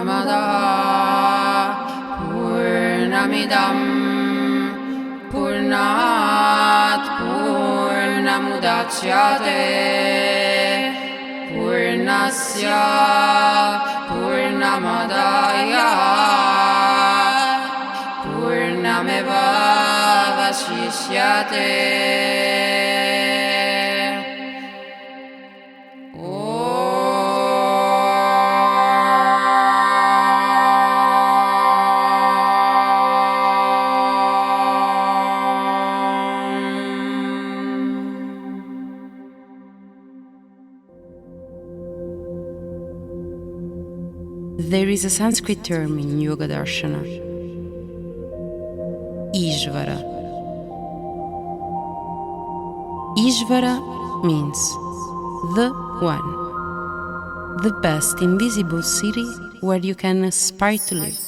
Purnamada Purnamidam Purnat Purnamudachyate Purnasya Purnamadaya Purnameva Vashishyate. There is a Sanskrit term in Yoga Darshana, Ishvara. Ishvara means the one, the best invisible city where you can aspire to live.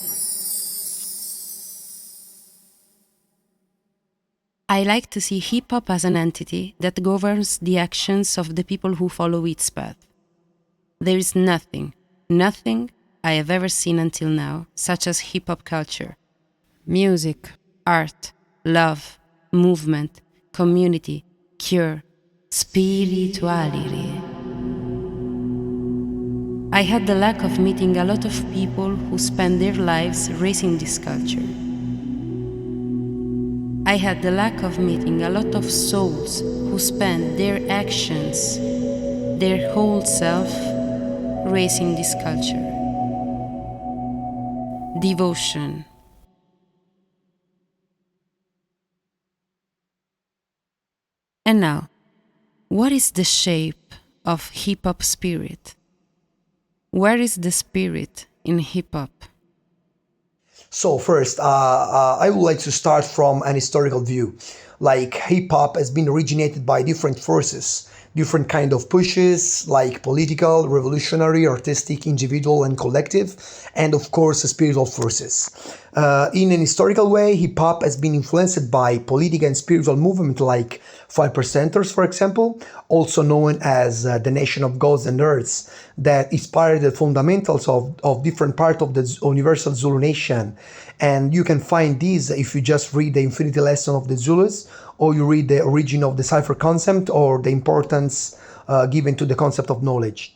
I like to see hip-hop as an entity that governs the actions of the people who follow its path. There is nothing I have ever seen until now, such as hip-hop culture. Music, art, love, movement, community, cure, spirituality. I had the luck of meeting a lot of people who spend their lives raising this culture. I had the luck of meeting a lot of souls who spend their actions, their whole self, raising this culture. Devotion. And now, what is the shape of hip-hop spirit? Where is the spirit in hip-hop? So first, I would like to start from an historical view. Like hip-hop has been originated by different forces, different kind of pushes, like political, revolutionary, artistic, individual and collective, and of course spiritual forces. In an historical way, hip-hop has been influenced by political and spiritual movement like 5%ers, for example, also known as the Nation of Gods and Earths, that inspired the fundamentals of different parts of the universal Zulu nation. And you can find these if you just read the Infinity Lesson of the Zulus, or you read the origin of the cipher concept, or the importance given to the concept of knowledge.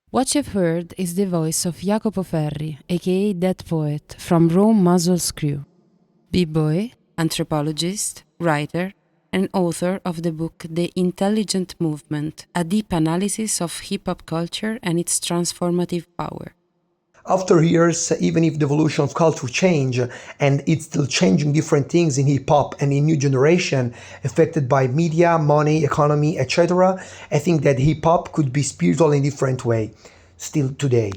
What you've heard is the voice of Jacopo Ferri, aka Dead Poet, from Rome Muzzle's Crew. B-boy, anthropologist, writer, and author of the book The Intelligent Movement, a deep analysis of hip-hop culture and its transformative power. After years, even if the evolution of culture change, and it's still changing different things in hip-hop and in new generation, affected by media, money, economy, etc., I think that hip-hop could be spiritual in a different way, still today.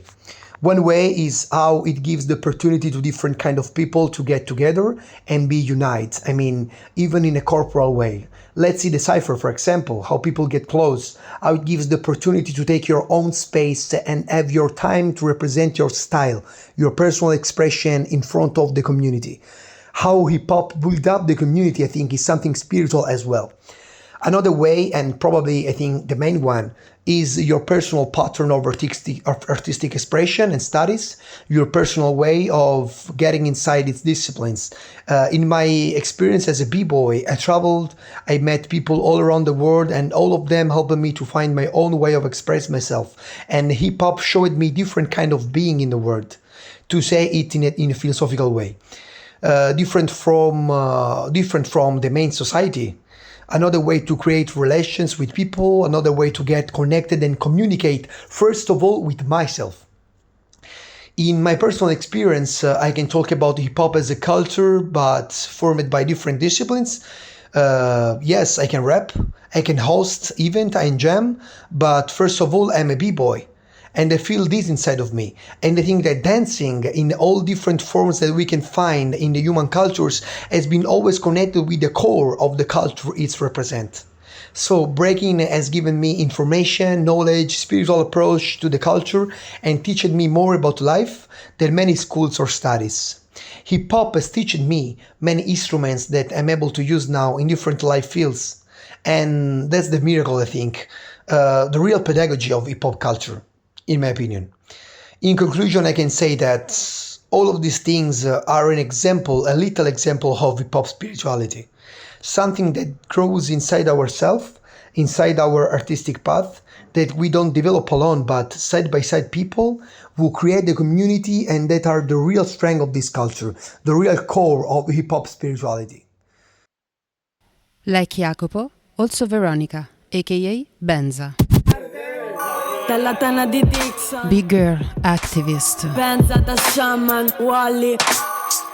One way is how it gives the opportunity to different kind of people to get together and be united. I mean, even in a corporal way. Let's see the cipher, for example, how people get close, how it gives the opportunity to take your own space and have your time to represent your style, your personal expression in front of the community. How hip-hop built up the community, I think, is something spiritual as well. Another way, and probably I think the main one, is your personal pattern of artistic expression and studies, your personal way of getting inside its disciplines. In my experience as a b-boy, I traveled, I met people all around the world, and all of them helped me to find my own way of expressing myself. And hip-hop showed me different kind of being in the world, to say it in a philosophical way. Different from the main society. Another way to create relations with people, another way to get connected and communicate, first of all, with myself. In my personal experience, I can talk about hip-hop as a culture, but formed by different disciplines. Yes, I can rap, I can host event, I can jam, but first of all, I'm a b-boy. And I feel this inside of me. And I think that dancing in all different forms that we can find in the human cultures has been always connected with the core of the culture it represents. So breaking has given me information, knowledge, spiritual approach to the culture, and teached me more about life than many schools or studies. Hip-hop has taught me many instruments that I'm able to use now in different life fields. And that's the miracle, I think, the real pedagogy of hip-hop culture, in my opinion. In conclusion, I can say that all of these things are an example, a little example of hip-hop spirituality. Something that grows inside ourselves, inside our artistic path, that we don't develop alone, but side by side people who create the community and that are the real strength of this culture, the real core of hip-hop spirituality. Like Jacopo, also Veronica, aka Benza. Dalla tana di Dixon, Big girl activist. Benza da Shaman, Wally,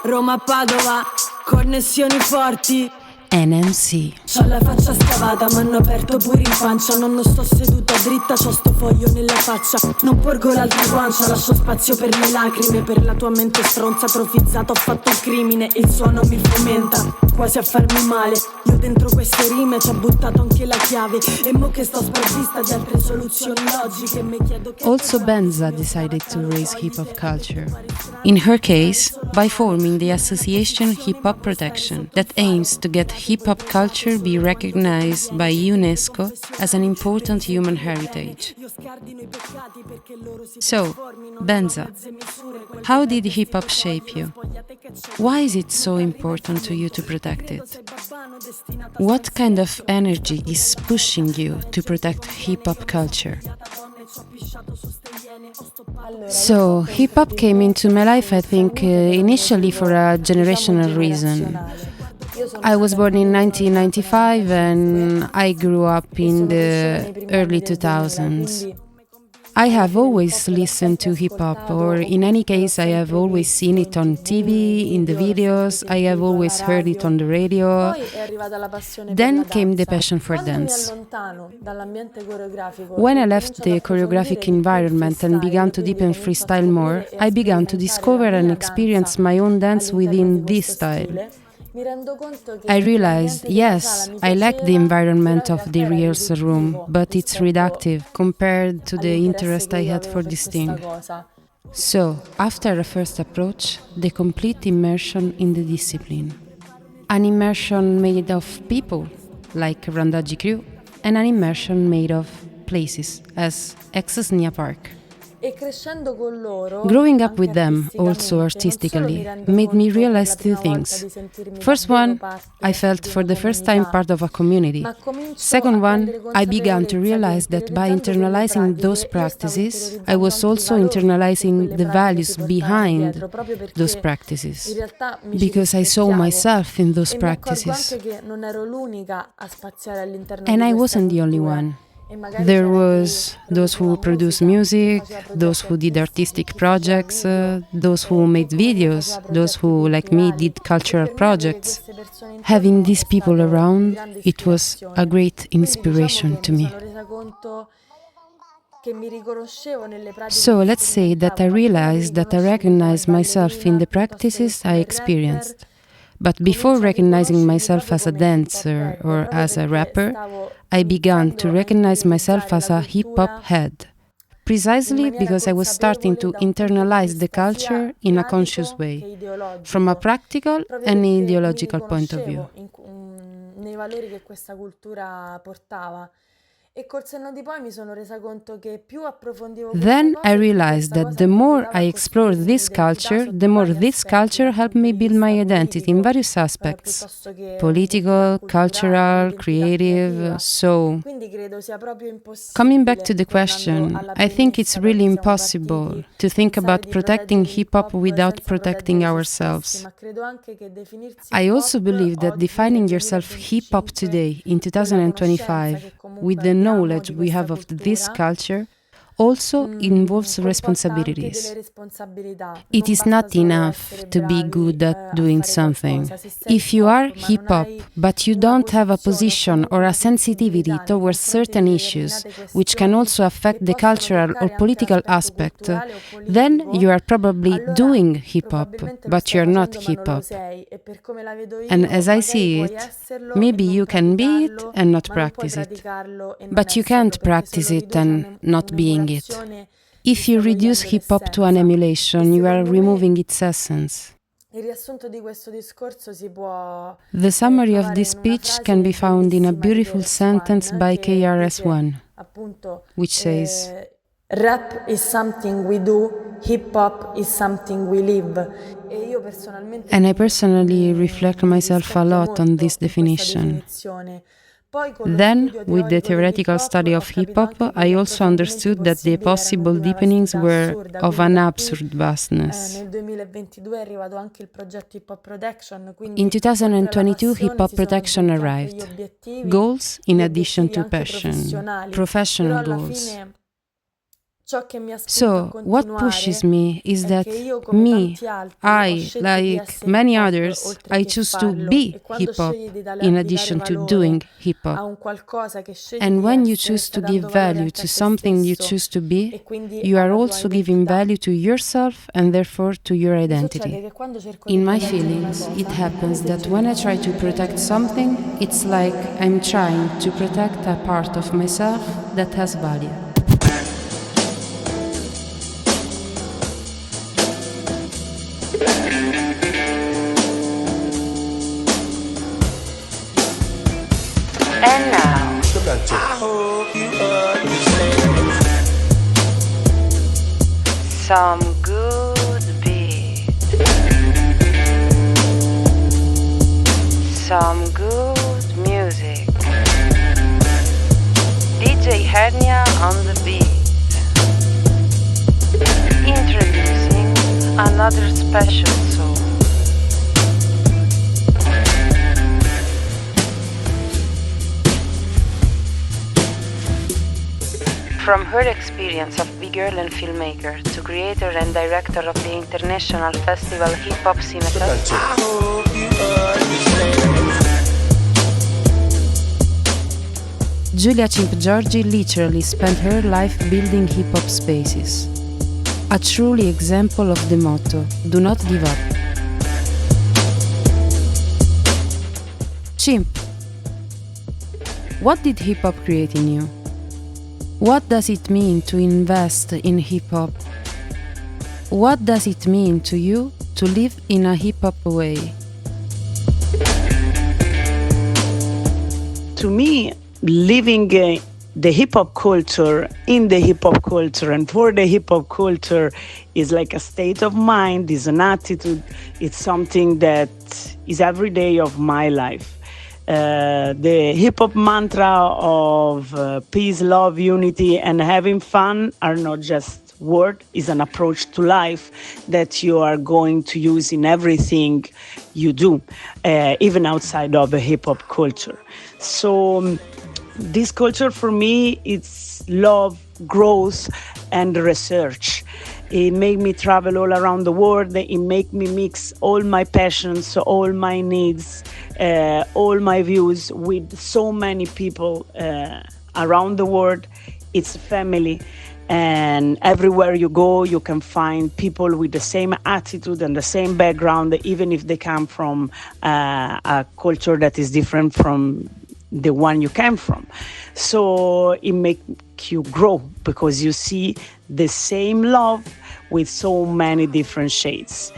Roma Padova, connessioni forti. NMC. C'ho la faccia scavata, m'hanno aperto pure in pancia. Non sto seduta dritta, c'ho sto foglio nella faccia. Non porgo l'altra guancia, lascio spazio per le lacrime. Per la tua mente stronza, atrofizzata, ho fatto il crimine. Il suono mi fomenta, quasi a farmi male. Io dentro queste rime ci ho buttato anche la chiave. E mo che sto sprovvista di altre soluzioni logiche. Mi chiedo che Also Benza decided to raise hip-hop culture. In her case, by forming the association Hip Hop Protection, that aims to get hip-hop culture be recognized by UNESCO as an important human heritage. So, Benza, how did hip-hop shape you? Why is it so important to you to protect it? What kind of energy is pushing you to protect hip-hop culture? So, hip-hop came into my life, I think, initially for a generational reason. I was born in 1995 and I grew up in the early 2000s. I have always listened to hip-hop, or in any case I have always seen it on TV, in the videos, I have always heard it on the radio. Then came the passion for dance. When I left the choreographic environment and began to deepen freestyle more, I began to discover and experience my own dance within this style. I realized, yes, I like the environment of the rehearsal room, but it's reductive compared to the interest I had for this thing. So, after a first approach, the complete immersion in the discipline. An immersion made of people, like Randaggi Crew, and an immersion made of places, as Exesnia Park. Growing up with them, also artistically, made me realize two things. First one, I felt for the first time part of a community. Second one, I began to realize that by internalizing those practices, I was also internalizing the values behind those practices. Because I saw myself in those practices. And I wasn't the only one. There was those who produced music, those who did artistic projects, those who made videos, those who, like me, did cultural projects. Having these people around, it was a great inspiration to me. So let's say that I realized that I recognized myself in the practices I experienced. But before recognizing myself as a dancer or as a rapper, I began to recognize myself as a hip-hop head, precisely because I was starting to internalize the culture in a conscious way, from a practical and ideological point of view. Then I realized that the more I explored this culture, the more this culture helped me build my identity in various aspects: political, cultural, creative. So, coming back to the question, I think it's really impossible to think about protecting hip-hop without protecting ourselves. I also believe that defining yourself hip-hop today, in 2025, with the knowledge we have of this culture, also involves responsibilities. It is not enough to be good at doing something. If you are hip-hop, but you don't have a position or a sensitivity towards certain issues, which can also affect the cultural or political aspect, then you are probably doing hip-hop, but you're not hip-hop. And as I see it, maybe you can be it and not practice it. But you can't practice it and not being it. If you reduce hip-hop to an emulation, you are removing its essence. The summary of this speech can be found in a beautiful sentence by KRS-One, which says, Rap is something we do, hip hop is something we live. And I personally reflect myself a lot on this definition. Then, with the theoretical study of hip hop, I also understood that the possible deepenings were of an absurd vastness. In 2022, Hip Hop Protection arrived. Goals in addition to passion, professional goals. So, what pushes me is that I, like many others, I choose to be hip-hop in addition to doing hip-hop. And when you choose to give value to something you choose to be, you are also giving value to yourself and therefore to your identity. In my feelings, it happens that when I try to protect something, it's like I'm trying to protect a part of myself that has value. And now, I hope you understand. some good beat, some good music. DJ Hernia on the beat. Introducing another special soul. From her experience of big girl and filmmaker to creator and director of the International Festival Hip Hop Cinefest, I hope you understand. Giulia Cimp-Giorgi literally spent her life building hip-hop spaces. A truly example of the motto, do not give up. Chimp, what did hip-hop create in you? What does it mean to invest in hip-hop? What does it mean to you to live in a hip-hop way? To me, living the hip-hop culture in the hip-hop culture and for the hip-hop culture is like a state of mind, is an attitude, it's something that is every day of my life. The hip-hop mantra of peace, love, unity, and having fun are not just words, it's an approach to life that you are going to use in everything you do, even outside of a hip-hop culture. So this culture for me, it's love, growth, and research. It made me travel all around the world. It made me mix all my passions, all my needs, all my views with so many people around the world. It's a family. And everywhere you go, you can find people with the same attitude and the same background, even if they come from a culture that is different from the one you came from. So it makes you grow because you see the same love with so many different shades.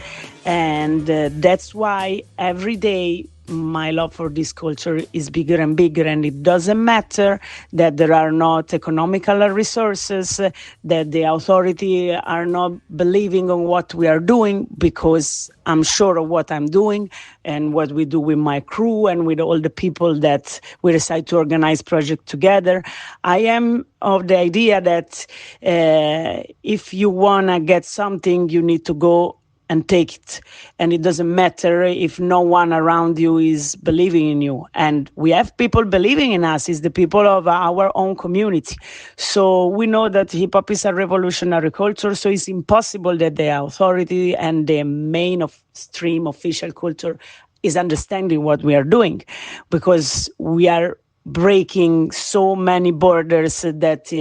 And that's why every day my love for this culture is bigger and bigger, and it doesn't matter that there are not economical resources, that the authority are not believing on what we are doing, because I'm sure of what I'm doing and what we do with my crew and with all the people that we decide to organize projects together. I am of the idea that if you want to get something, you need to go and take it. And it doesn't matter if no one around you is believing in you. And we have people believing in us, it's the people of our own community. So we know that hip-hop is a revolutionary culture, so it's impossible that the authority and the mainstream official culture is understanding what we are doing, because we are breaking so many borders that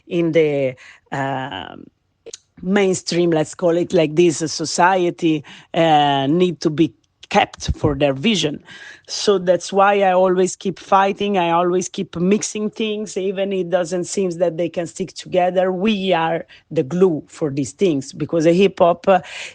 in the mainstream, let's call it like this, society need to be kept for their vision. So that's why I always keep fighting. I always keep mixing things, even it doesn't seem that they can stick together. We are the glue for these things, because a hip hop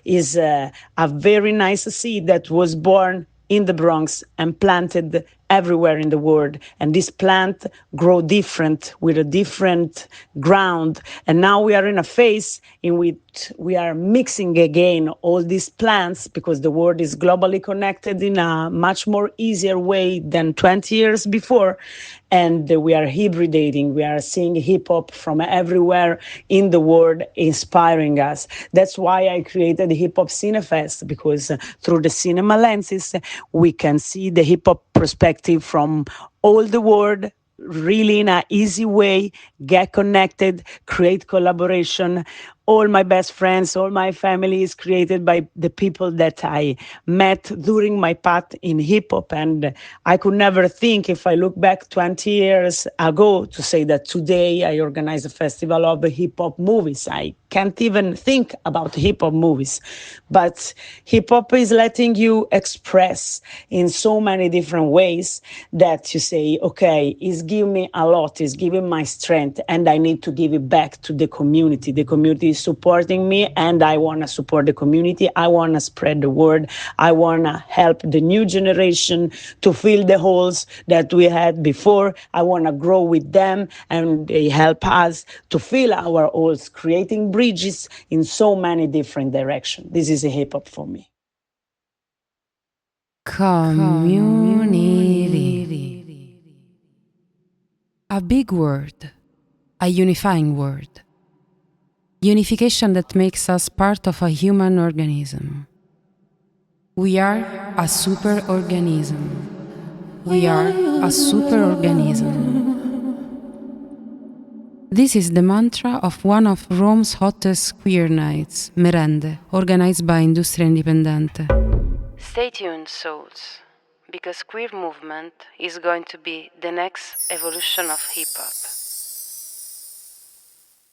is a very nice seed that was born in the Bronx and planted everywhere in the world, and this plant grow different with a different ground. And now we are in a phase in which we are mixing again all these plants, because the world is globally connected in a much more easier way than 20 years before. And we are hybridating. We are seeing hip hop from everywhere in the world, inspiring us. That's why I created the Hip Hop Cinefest, because through the cinema lenses, we can see the hip hop perspective from all the world, really in an easy way, get connected, create collaboration. All my best friends, all my family is created by the people that I met during my path in hip hop. And I could never think, if I look back 20 years ago, to say that today I organize a festival of hip hop movies. I can't even think about hip hop movies. But hip hop is letting you express in so many different ways that you say, okay, it's giving me a lot, it's giving my strength, and I need to give it back to the community. The community is supporting me, and I want to support the community. I want to spread the word. I want to help the new generation to fill the holes that we had before. I want to grow with them, and they help us to fill our holes, creating bridges in so many different directions. This is a hip hop for me. Community. A big word, a unifying word. Unification that makes us part of a human organism. We are a superorganism. We are a superorganism. This is the mantra of one of Rome's hottest queer nights, Merende, organized by Industria Indipendente. Stay tuned, souls, because queer movement is going to be the next evolution of hip-hop.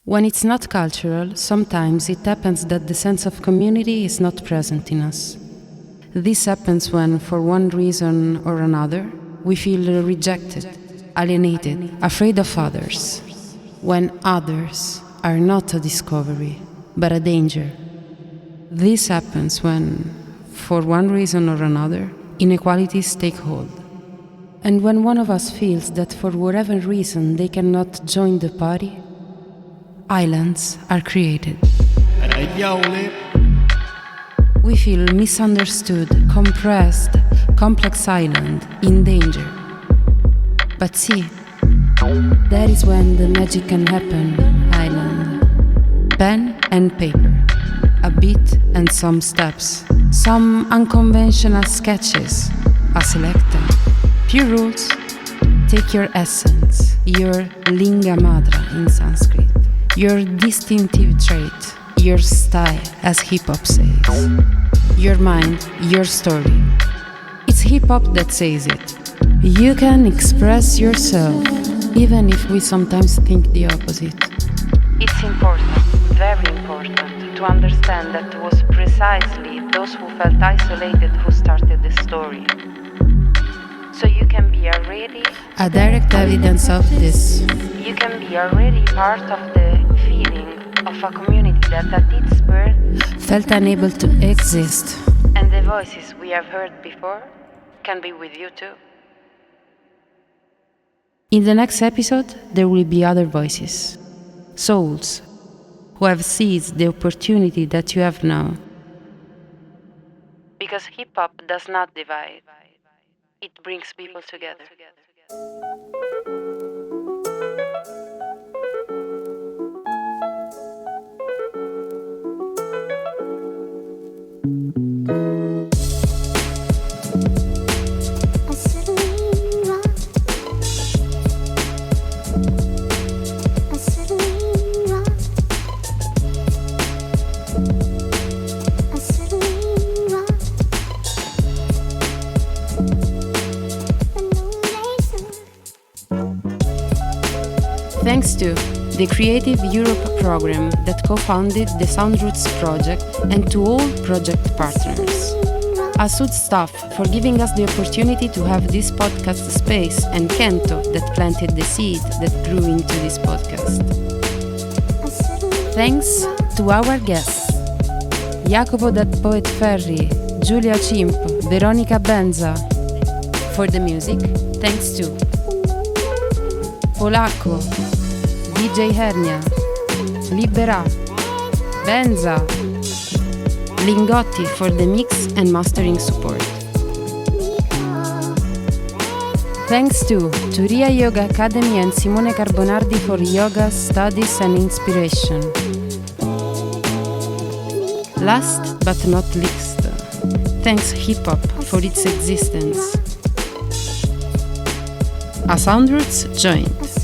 When it's not cultural, sometimes it happens that the sense of community is not present in us. This happens when, for one reason or another, we feel rejected, alienated, afraid of others. When others are not a discovery, but a danger. This happens when, for one reason or another, inequalities take hold. And when one of us feels that for whatever reason they cannot join the party, islands are created. We feel misunderstood, compressed, complex island, in danger. But see, that is when the magic can happen, island. Pen and paper, a beat and some steps, some unconventional sketches, a selecta. Few rules, take your essence, your linga madra in Sanskrit, your distinctive trait, your style, as hip-hop says. Your mind, your story. It's hip-hop that says it. You can express yourself, even if we sometimes think the opposite. It's important, very important, to understand that it was precisely those who felt isolated who started the story. So you can be already a direct evidence of this. You can be already part of the feeling of a community that at its birth felt unable to exist. And the voices we have heard before can be with you too. In the next episode, there will be other voices. Souls who have seized the opportunity that you have now. Because hip-hop does not divide. It brings people together. Thanks to the Creative Europe program that co-founded the Soundroutes project, and to all project partners. A Sud staff for giving us the opportunity to have this podcast space, and Kento that planted the seed that grew into this podcast. Thanks to our guests: Jacopo that Poet Ferri, Giulia Cimp, Veronica Benza, For the music, thanks to Polacco, DJ Hernia, Libera, Benza, Lingotti for the mix and mastering support. Thanks to Turia Yoga Academy and Simone Carbonardi for yoga studies and inspiration. Last but not least, thanks hip hop for its existence. A Soundroutes joint.